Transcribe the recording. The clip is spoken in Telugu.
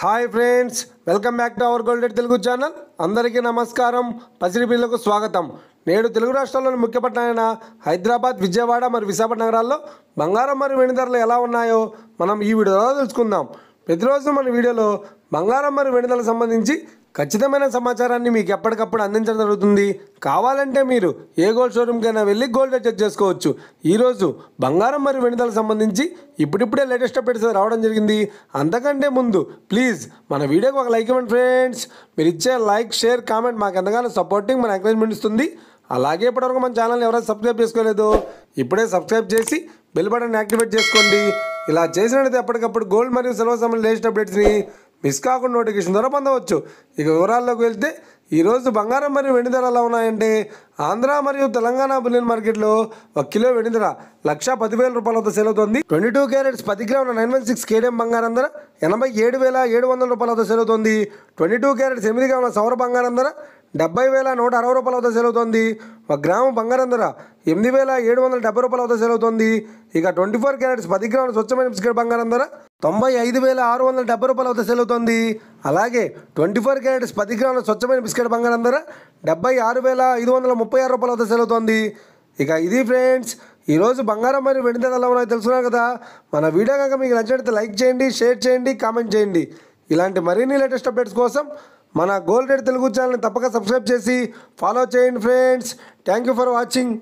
Hi friends, welcome back to our golden Telugu channel. అందరికీ నమస్కారం. పసిడిపిల్లకు స్వాగతం. నేడు తెలుగు రాష్ట్రాల్లోని ముఖ్య పట్టణాలైన హైదరాబాద్, విజయవాడ మరియు విశాఖపట్నం నగరాల్లో బంగారం మరియు వెండి ధరలు ఎలా ఉన్నాయో మనం ఈ వీడియోలో తెలుసుకుందాం. ప్రతిరోజు మన వీడియోలో బంగారం మరియు వెండి ధరలకు సంబంధించి ఖచ్చితమైన సమాచారాన్ని మీకు ఎప్పటికప్పుడు అందించడం జరుగుతుంది. కావాలంటే మీరు ఏ గోల్డ్ షోరూమ్కైనా వెళ్ళి గోల్డ్ రేట్ చెక్ చేసుకోవచ్చు. ఈరోజు బంగారం మరియు వెండి ధరలకు సంబంధించి ఇప్పుడిప్పుడే లేటెస్ట్ అప్డేట్స్ రావడం జరిగింది. అంతకంటే ముందు ప్లీజ్ మన వీడియోకి ఒక లైక్ ఇవ్వండి ఫ్రెండ్స్. మీరు ఇచ్చే లైక్, షేర్, కామెంట్ మాకు ఎంతగానో సపోర్టింగ్, మన ఎంకరేజ్మెంట్ ఇస్తుంది. అలాగే ఇప్పటివరకు మన ఛానల్ని ఎవరైనా సబ్స్క్రైబ్ చేసుకోలేదో ఇప్పుడే సబ్స్క్రైబ్ చేసి బెల్ బటన్ యాక్టివేట్ చేసుకోండి. ఇలా చేసినట్లయితే ఎప్పటికప్పుడు గోల్డ్ మరియు సిల్వర్ సంబంధించిన లేటెస్ట్ అప్డేట్స్ని మిస్ కాకుండా నోటిఫికేషన్ ద్వారా పొందవచ్చు. ఇక వివరాల్లోకి వెళ్తే ఈరోజు బంగారం మరియు వెండి ధర ఎలా ఉన్నాయంటే, ఆంధ్ర మరియు తెలంగాణ బులియన్ మార్కెట్లో 1 కిలో వెండి ధర 1,10,000 రూపాయల వద్ద సేల్ అవుతుంది. 22 క్యారెట్స్ 10 గ్రాముల 916 కేడిఎం బంగారం ధర 87,700 రూపాయల వద్ద సేల్ అవుతుంది. 22 క్యారెట్స్ 8 గ్రాముల సౌర బంగారం ధర 70,160 రూపాయల వద్ద సేల్ అవుతుంది. 1 గ్రాము బంగారం ధర 8,770 రూపాయల వద్ద సేల్ అవుతుంది. ఇక 24 క్యారెట్స్ 10 గ్రాముల స్వచ్ఛమైన బిస్కెట్ బంగారం ధర 95,670 రూపాయల వద్ద సేల్ అవుతుంది. అలాగే 24 క్యారెట్స్ 10 గ్రాముల స్వచ్ఛమైన బిస్కెట్ బంగారం ధర 76,536 రూపాయల వద్ద సేల్ అవుతుంది. ఇక ఇది ఫ్రెండ్స్, ఈరోజు బంగారం మరియు వెండి ధర ఎలా ఉన్నాయో తెలుసుకున్నారు కదా. మన వీడియో కనుక మీకు నచ్చినట్లయితే లైక్ చేయండి, షేర్ చేయండి, కామెంట్ చేయండి. ఇలాంటి మరిన్ని లేటెస్ట్ అప్డేట్స్ కోసం మన గోల్డ్ రేట్ తెలుగు ఛానల్ని తప్పక సబ్స్క్రైబ్ చేసి ఫాలో చేయండి friends. Thank you for watching.